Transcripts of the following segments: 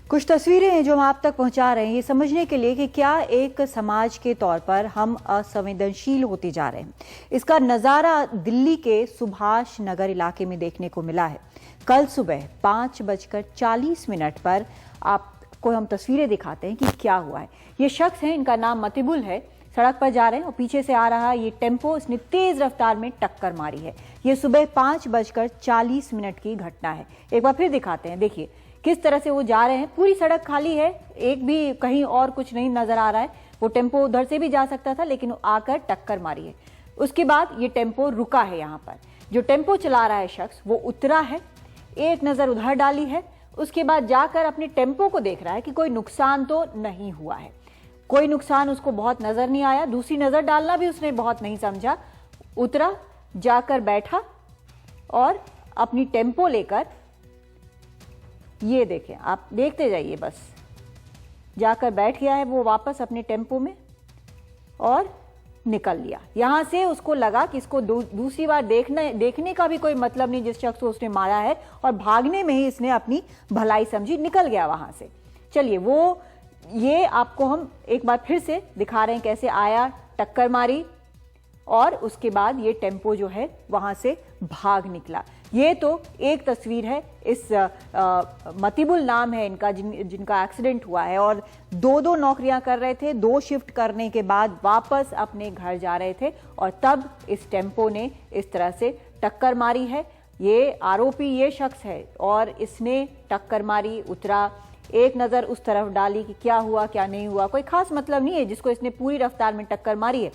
कुछ तस्वीरें हैं जो हम आप तक पहुंचा रहे हैं ये समझने के लिए कि क्या एक समाज के तौर पर हम असंवेदनशील होते जा रहे हैं। इसका नज़ारा दिल्ली के सुभाष नगर इलाके में देखने को मिला है। कल सुबह 5:40 पर आपको हम तस्वीरें दिखाते हैं कि क्या हुआ है। ये शख्स है, इनका नाम मतिबुल है, सड़क पर जा रहे हैं और पीछे से आ रहा ये टेम्पो इसने तेज रफ्तार में टक्कर मारी है। ये सुबह 5:40 की घटना है। एक बार फिर दिखाते हैं, देखिए किस तरह से वो जा रहे हैं। पूरी सड़क खाली है, एक भी कहीं और कुछ नहीं नजर आ रहा है। वो टेम्पो उधर से भी जा सकता था लेकिन आकर टक्कर मारी है। उसके बाद ये टेम्पो रुका है। यहाँ पर जो टेम्पो चला रहा है शख्स वो उतरा है, एक नजर उधर डाली है, उसके बाद जाकर अपने टेम्पो को देख रहा है कि कोई नुकसान तो नहीं हुआ है। कोई नुकसान उसको बहुत नजर नहीं आया। दूसरी नजर डालना भी उसने बहुत नहीं समझा। उतरा, जाकर बैठा और अपनी टेम्पो लेकर, ये देखें, आप देखते जाइए, बस जाकर बैठ गया है वो वापस अपने टेम्पो में और निकल लिया। यहां से उसको लगा कि इसको दूसरी बार देखने का भी कोई मतलब नहीं जिस शख्स को उसने मारा है, और भागने में ही इसने अपनी भलाई समझी, निकल गया वहां से। चलिए ये आपको हम एक बार फिर से दिखा रहे हैं कैसे आया, टक्कर मारी और उसके बाद ये टेम्पो जो है वहां से भाग निकला। ये तो एक तस्वीर है। इस मतिबुल नाम है इनका, जिनका एक्सीडेंट हुआ है और दो नौकरियां कर रहे थे। 2 शिफ्ट करने के बाद वापस अपने घर जा रहे थे और तब इस टेम्पो ने इस तरह से टक्कर मारी है। ये आरोपी ये शख्स है और इसने टक्कर मारी, उतरा, एक नजर उस तरफ डाली कि क्या हुआ क्या नहीं हुआ, कोई खास मतलब नहीं है जिसको इसने पूरी रफ्तार में टक्कर मारी है।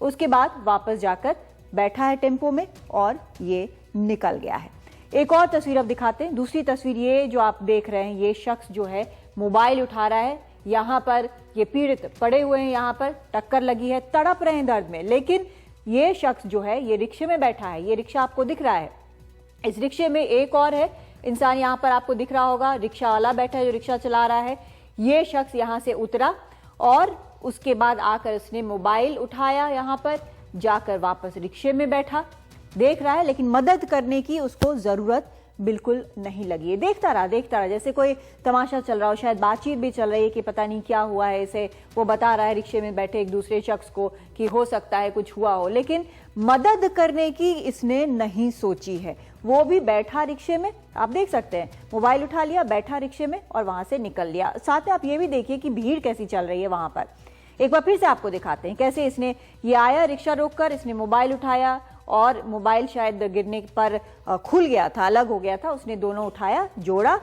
उसके बाद वापस जाकर बैठा है टेम्पो में और ये निकल गया है। एक और तस्वीर अब दिखाते हैं। दूसरी तस्वीर ये जो आप देख रहे हैं, ये शख्स जो है मोबाइल उठा रहा है। यहाँ पर ये पीड़ित पड़े हुए हैं, यहाँ पर टक्कर लगी है, तड़प रहे हैं दर्द में, लेकिन ये शख्स जो है ये रिक्शे में बैठा है। ये रिक्शा आपको दिख रहा है, इस रिक्शे में एक और है इंसान, यहाँ पर आपको दिख रहा होगा, रिक्शा वाला बैठा है जो रिक्शा चला रहा है। ये शख्स यहाँ से उतरा और उसके बाद आकर उसने मोबाइल उठाया, यहाँ पर जाकर वापस रिक्शे में बैठा, देख रहा है, लेकिन मदद करने की उसको जरूरत बिल्कुल नहीं लगी है। देखता रहा जैसे कोई तमाशा चल रहा हो, शायद बातचीत भी चल रही है कि पता नहीं क्या हुआ है इसे। वो बता रहा है रिक्शे में बैठे एक दूसरे शख्स को कि हो सकता है कुछ हुआ हो, लेकिन मदद करने की इसने नहीं सोची है। वो भी बैठा रिक्शे में, आप देख सकते हैं, मोबाइल उठा लिया, बैठा रिक्शे में और वहां से निकल लिया। साथ में आप ये भी देखिए कि भीड़ कैसी चल रही है वहां पर। एक बार फिर से आपको दिखाते हैं कैसे इसने ये आया, रिक्शा रोककर इसने मोबाइल उठाया और मोबाइल शायद गिरने पर खुल गया था, अलग हो गया था, उसने दोनों उठाया, जोड़ा,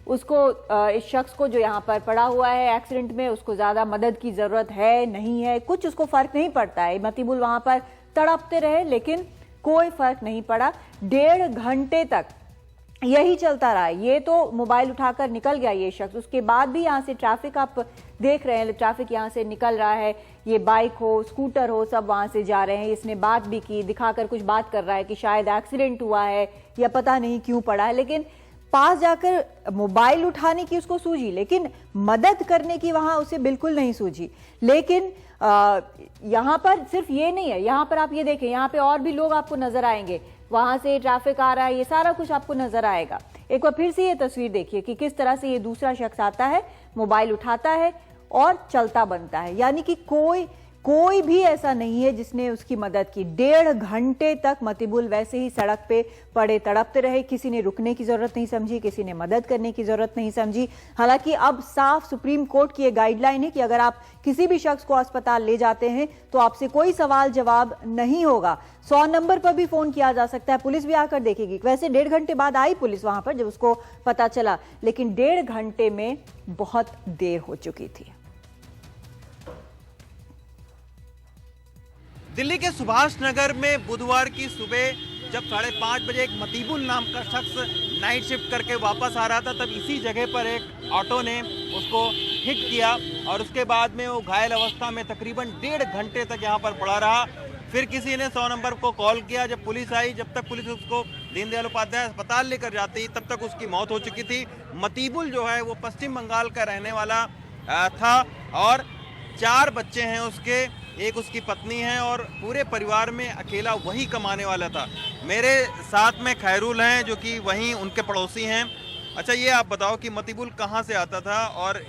उसको इस शख्स को जो यहाँ पर पड़ा हुआ है एक्सीडेंट में, उसको ज्यादा मदद की जरूरत है नहीं है, कुछ उसको फर्क नहीं पड़ता है। मतिबुल वहां पर तड़पते रहे लेकिन कोई फर्क नहीं पड़ा। 1.5 घंटे तक यही चलता रहा। ये तो मोबाइल उठाकर निकल गया ये शख्स, उसके बाद भी यहाँ से ट्रैफिक आप देख रहे हैं, ट्रैफिक यहाँ से निकल रहा है, ये बाइक हो, स्कूटर हो, सब वहां से जा रहे हैं। इसने बात भी की, दिखाकर कुछ बात कर रहा है कि शायद एक्सीडेंट हुआ है या पता नहीं क्यों पड़ा है, लेकिन पास जाकर मोबाइल उठाने की उसको सूझी, लेकिन मदद करने की वहां उसे बिल्कुल नहीं सूझी। लेकिन यहाँ पर सिर्फ ये नहीं है, यहाँ पर आप ये देखें, यहाँ पे और भी लोग आपको नजर आएंगे, वहां से ट्रैफिक आ रहा है, ये सारा कुछ आपको नजर आएगा। एक बार फिर से ये तस्वीर देखिए कि किस तरह से ये दूसरा शख्स आता है, मोबाइल उठाता है और चलता बनता है। यानी कि कोई भी ऐसा नहीं है जिसने उसकी मदद की। 1.5 घंटे तक मतिबुल वैसे ही सड़क पे पड़े तड़पते रहे। किसी ने रुकने की जरूरत नहीं समझी, किसी ने मदद करने की जरूरत नहीं समझी। हालांकि अब साफ सुप्रीम कोर्ट की गाइडलाइन है कि अगर आप किसी भी शख्स को अस्पताल ले जाते हैं तो आपसे कोई सवाल जवाब नहीं होगा। 100 नंबर पर भी फोन किया जा सकता है, पुलिस भी आकर देखेगी। वैसे 1.5 घंटे बाद आई पुलिस वहां पर जब उसको पता चला, लेकिन 1.5 घंटे में बहुत देर हो चुकी थी। दिल्ली के सुभाष नगर में बुधवार की सुबह जब 5:30 बजे एक मतिबुल नाम का शख्स नाइट शिफ्ट करके वापस आ रहा था, तब इसी जगह पर एक ऑटो ने उसको हिट किया और उसके बाद में वो घायल अवस्था में तकरीबन 1.5 घंटे तक यहाँ पर पड़ा रहा। फिर किसी ने 100 नंबर को कॉल किया। जब पुलिस आई, जब तक पुलिस उसको दीनदयाल उपाध्याय अस्पताल लेकर जाती तब तक उसकी मौत हो चुकी थी। मतिबुल जो है वो पश्चिम बंगाल का रहने वाला था और 4 बच्चे हैं उसके, एक उसकी पत्नी है और पूरे परिवार में अकेला वही कमाने वाला था। मेरे साथ में खैरुल हैं जो कि वहीं उनके पड़ोसी हैं। अच्छा, ये आप बताओ कि मतीबुल कहाँ से आता था और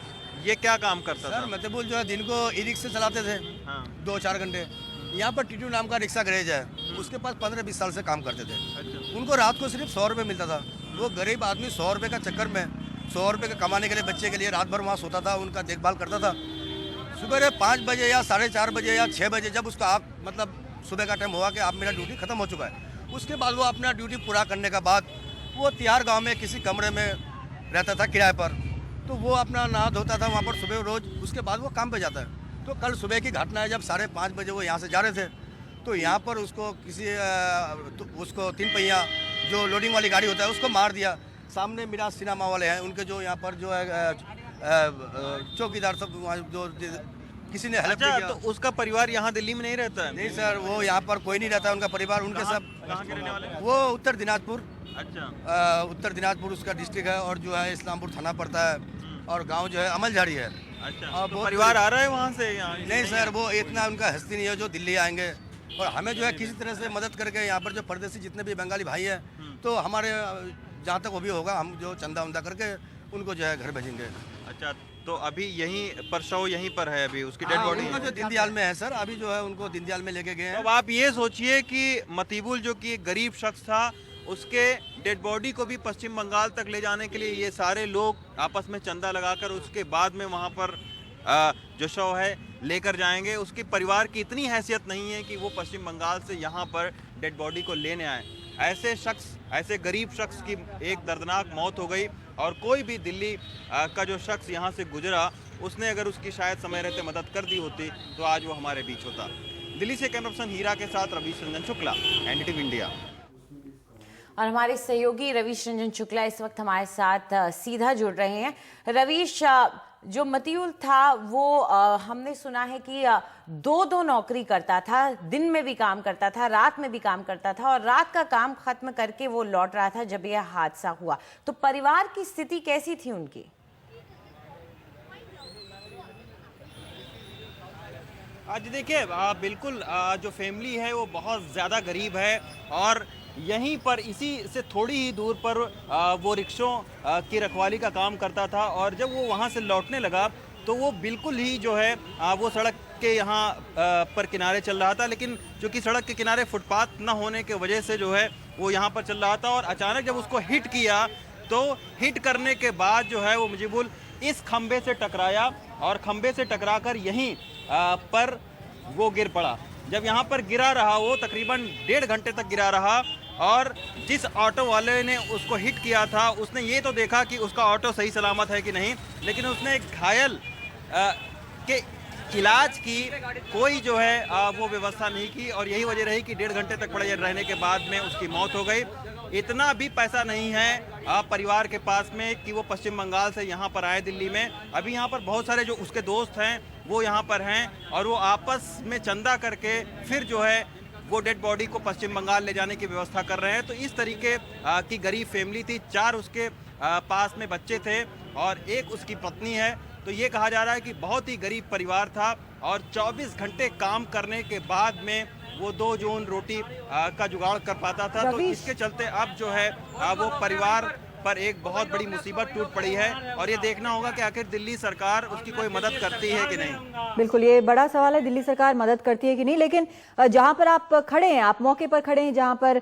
ये क्या काम करता था? सर मतबुल जो है दिन को ई रिक्शा चलाते थे हाँ। 2-4 घंटे। यहाँ पर टीटू नाम का रिक्शा गैरेज है, उसके पास 15-20 साल से काम करते थे। अच्छा। उनको रात को सिर्फ 100 रुपये मिलता था। वो गरीब आदमी 100 रुपये का चक्कर में 100 रुपये का कमाने के लिए बच्चे के लिए रात भर वहाँ सोता था, उनका देखभाल करता था। सुबह 5 बजे या 4:30 बजे या 6 बजे जब उसका आप मतलब सुबह का टाइम हुआ कि आप मेरा ड्यूटी खत्म हो चुका है, उसके बाद वो अपना ड्यूटी पूरा करने के बाद वो तिहाड़ गाँव में किसी कमरे में रहता था किराए पर। तो वो अपना नहा धोता था वहाँ पर सुबह रोज, उसके बाद वो काम पे जाता है। तो कल सुबह की घटना है, जब 5:30 बजे वो यहाँ से जा रहे थे तो यहाँ पर उसको किसी उसको 3 पहिया जो लोडिंग वाली गाड़ी होता है उसको मार दिया। सामने मिराज सिनेमा वाले हैं, उनके जो यहाँ पर जो है चौकीदार सब वहाँ जो किसी ने हेल्प अच्छा, किया। तो उसका परिवार यहाँ दिल्ली में नहीं रहता है? नहीं सर, वो यहाँ पर कोई नहीं रहता, उनका परिवार उनके सब कहाँ के रहने वाले हैं? वो उत्तर दिनाजपुर, अच्छा। उत्तर दिनाजपुर उसका डिस्ट्रिक्ट है और जो है इस्लामपुर थाना पड़ता है और गांव जो है अमलझाड़ी है। अच्छा, और तो बहुत परिवार आ रहा है वहाँ से यहाँ? नहीं सर, वो इतना उनका हस्ती नहीं है जो दिल्ली आएंगे। और हमें जो है किसी तरह से मदद करके यहाँ पर जो परदेसी जितने भी बंगाली भाई हैं तो हमारे जहाँ तक वो भी होगा हम जो चंदा उंदा करके उनको जो है घर भेजेंगे। अच्छा, तो अभी यहीं पर शव यहीं पर है, अभी उसकी डेड बॉडी उनका जो दीनदयाल में है सर, अभी जो है उनको दीनदयाल में लेके गए हैं। अब आप ये सोचिए कि मतीबुल जो कि एक गरीब शख्स था, उसके डेड बॉडी को भी पश्चिम बंगाल तक ले जाने के लिए ये सारे लोग आपस में चंदा लगाकर उसके बाद में वहाँ पर जो शव है लेकर जाएंगे। उसके परिवार की इतनी हैसियत नहीं है कि वो पश्चिम बंगाल से यहाँ पर डेड बॉडी को लेने आए। ऐसे शख्स, ऐसे गरीब शख्स की एक दर्दनाक मौत हो गई और कोई भी दिल्ली का जो शख्स यहाँ से गुजरा, उसने अगर उसकी शायद समय रहते मदद कर दी होती तो आज वो हमारे बीच होता। दिल्ली से कैमरा पर्सन हीरा के साथ रवीश रंजन शुक्ला, एनडीटीवी इंडिया। और हमारे सहयोगी रवीश रंजन शुक्ला इस वक्त हमारे साथ सीधा जुड़ रहे हैं। रवीश, जो मतीउल था वो हमने सुना है कि दो नौकरी करता था, दिन में भी काम करता था, रात में भी काम करता था और रात का काम खत्म करके वो लौट रहा था जब यह हादसा हुआ। तो परिवार की स्थिति कैसी थी उनकी? आज देखिए, बिल्कुल जो फैमिली है वो बहुत ज़्यादा गरीब है और यहीं पर इसी से थोड़ी ही दूर पर वो रिक्शों की रखवाली का काम करता था और जब वो वहाँ से लौटने लगा तो वो बिल्कुल ही जो है वो सड़क के यहाँ पर किनारे चल रहा था, लेकिन चूँकि सड़क के किनारे फुटपाथ न होने के वजह से जो है वो यहाँ पर चल रहा था और अचानक जब उसको हिट किया तो हिट करने के बाद जो है वो मुजीबुल इस खंबे से टकराया और खंबे से टकराकर यहीं पर वो गिर पड़ा। जब यहाँ पर गिरा रहा वो तकरीबन 1.5 घंटे तक गिरा रहा और जिस ऑटो वाले ने उसको हिट किया था उसने ये तो देखा कि उसका ऑटो सही सलामत है कि नहीं, लेकिन उसने घायल के इलाज की कोई जो है वो व्यवस्था नहीं की और यही वजह रही कि 1.5 घंटे तक पड़े रहने के बाद में उसकी मौत हो गई। इतना भी पैसा नहीं है परिवार के पास में कि वो पश्चिम बंगाल से यहाँ पर आए दिल्ली में। अभी यहाँ पर बहुत सारे जो उसके दोस्त हैं वो यहाँ पर हैं और वो आपस में चंदा करके फिर जो है वो डेड बॉडी को पश्चिम बंगाल ले जाने की व्यवस्था कर रहे हैं। तो इस तरीके की गरीब फैमिली थी, 4 उसके पास में बच्चे थे और एक उसकी पत्नी है। तो ये कहा जा रहा है कि बहुत ही गरीब परिवार था और 24 घंटे काम करने के बाद में वो 2 जोन रोटी का जुगाड़ कर पाता था। तो इसके चलते अब जो है वो परिवार पर एक बहुत बड़ी मुसीबत टूट पड़ी है और ये देखना होगा कि आखिर दिल्ली सरकार उसकी कोई मदद करती है कि नहीं। बिल्कुल, ये बड़ा सवाल है, दिल्ली सरकार मदद करती है कि नहीं। लेकिन जहां पर आप खड़े हैं, आप मौके पर खड़े हैं जहां पर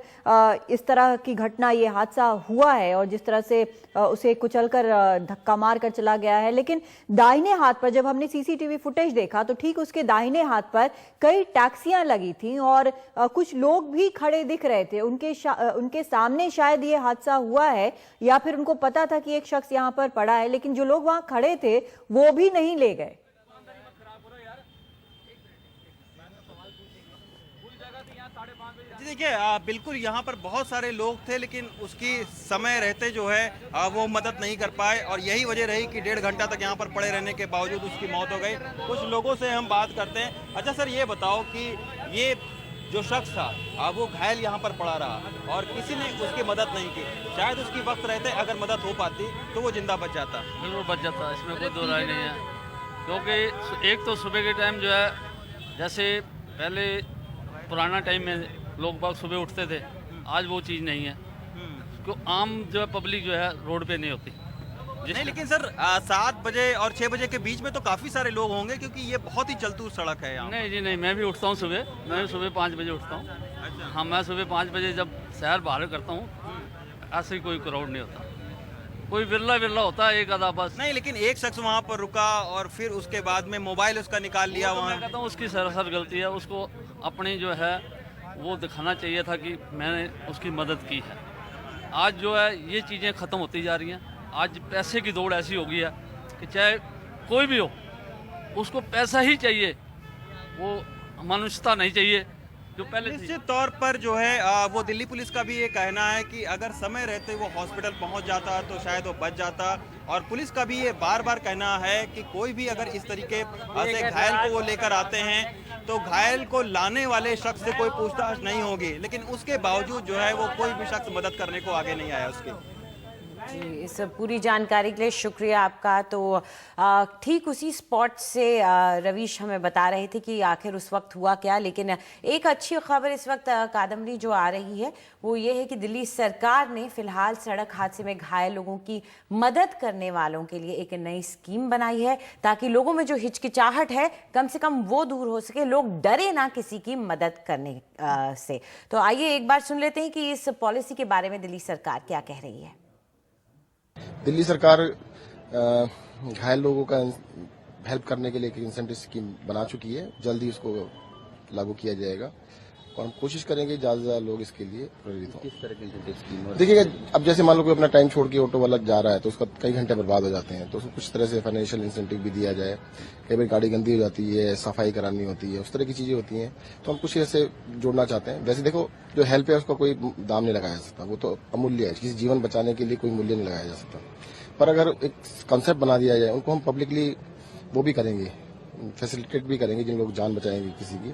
इस तरह की घटना, ये हादसा हुआ है और जिस तरह से उसे कुचलकर धक्का मार कर चला गया है, लेकिन दाहिने हाथ पर जब हमने सीसीटीवी फुटेज देखा तो ठीक उसके दाहिने हाथ पर कई टैक्सियां लगी थी और कुछ लोग भी खड़े दिख रहे थे। उनके सामने शायद ये हादसा हुआ है या फिर उनको पता था कि एक शख्स यहाँ पर पड़ा है, लेकिन जो लोग वहां खड़े थे वो भी नहीं ले गए। देखिए, बिल्कुल यहाँ पर बहुत सारे लोग थे लेकिन उसकी समय रहते जो है वो मदद नहीं कर पाए और यही वजह रही कि 1.5 घंटा तक यहाँ पर पड़े रहने के बावजूद उसकी मौत हो गई। कुछ लोगों से हम बात करते हैं। अच्छा सर, ये बताओ कि ये जो शख्स था वो घायल यहाँ पर पड़ा रहा और किसी ने उसकी मदद नहीं की। शायद उसकी वक्त रहते अगर मदद हो पाती तो वो जिंदा बच जाता। बिल्कुल बच जाता, इसमें कोई दो राय नहीं है। क्योंकि एक तो सुबह के टाइम जो है, जैसे पहले पुराना टाइम में लोग बाग सुबह उठते थे, आज वो चीज़ नहीं है। क्यों आम जो है पब्लिक जो है रोड पे नहीं होती। नहीं लेकिन सर 7 बजे और 6 बजे के बीच में तो काफी सारे लोग होंगे, क्योंकि ये बहुत ही चलती सड़क है यहाँ। नहीं जी नहीं, मैं भी उठता हूँ सुबह, मैं भी सुबह 5 बजे उठता हूँ। अच्छा। हाँ, मैं सुबह 5 बजे जब शहर बाहर करता हूँ, ऐसे ही कोई क्राउड नहीं होता, कोई विरला होता है एक आधा बस। नहीं लेकिन एक शख्स वहाँ पर रुका और फिर उसके बाद में मोबाइल उसका निकाल लिया मैं वहाँ। कहता हूँ उसकी सरासर गलती है, उसको अपनी जो है वो दिखाना चाहिए था कि मैंने उसकी मदद की है। आज जो है ये चीज़ें ख़त्म होती जा रही हैं। आज पैसे की दौड़ ऐसी हो गई है कि चाहे कोई भी हो उसको पैसा ही चाहिए, वो मनुष्यता नहीं चाहिए जो पहले थी। निश्चित तौर पर जो है वो दिल्ली पुलिस का भी ये कहना है कि अगर समय रहते वो हॉस्पिटल पहुंच जाता तो शायद वो बच जाता, और पुलिस का भी ये बार बार कहना है कि कोई भी अगर इस तरीके से घायल को वो लेकर आते हैं तो घायल को लाने वाले शख्स से कोई पूछताछ नहीं होगी, लेकिन उसके बावजूद जो है वो कोई भी शख्स मदद करने को आगे नहीं आया उसकी। जी, इस पूरी जानकारी के लिए शुक्रिया आपका। तो ठीक उसी स्पॉट से रवीश हमें बता रहे थे कि आखिर उस वक्त हुआ क्या। लेकिन एक अच्छी खबर इस वक्त कादम्बरी जो आ रही है वो ये है कि दिल्ली सरकार ने फिलहाल सड़क हादसे में घायल लोगों की मदद करने वालों के लिए एक नई स्कीम बनाई है, ताकि लोगों में जो हिचकिचाहट है कम से कम वो दूर हो सके, लोग डरे ना किसी की मदद करने से। तो आइए एक बार सुन लेते हैं कि इस पॉलिसी के बारे में दिल्ली सरकार क्या कह रही है। दिल्ली सरकार घायल लोगों का हेल्प करने के लिए एक इंसेंटिव स्कीम बना चुकी है, जल्दी उसको लागू किया जाएगा और हम कोशिश करेंगे ज्यादा से ज्यादा लोग इसके लिए प्रेरित हों। किस तरह की इंसेंटिव स्कीम? देखिएगा, अब जैसे मान लो कोई अपना टाइम छोड़ के ऑटो वाला जा रहा है तो उसका कई घंटे बर्बाद हो जाते हैं, तो उसको कुछ तरह से फाइनेंशियल इंसेंटिव भी दिया जाए। कई बार गाड़ी गंदी हो जाती है, सफाई करानी होती है, उस तरह की चीजें होती हैं, तो हम कुछ ऐसे जोड़ना चाहते हैं। वैसे देखो, जो हेल्प है उसका कोई दाम नहीं लगाया जा सकता, वो तो अमूल्य है, किसी जीवन बचाने के लिए कोई मूल्य नहीं लगाया जा सकता। पर अगर एक कंसेप्ट बना दिया जाए, उनको हम पब्लिकली वो भी करेंगे, फैसिलिटेट भी करेंगे जिन लोग जान बचाएंगे किसी की,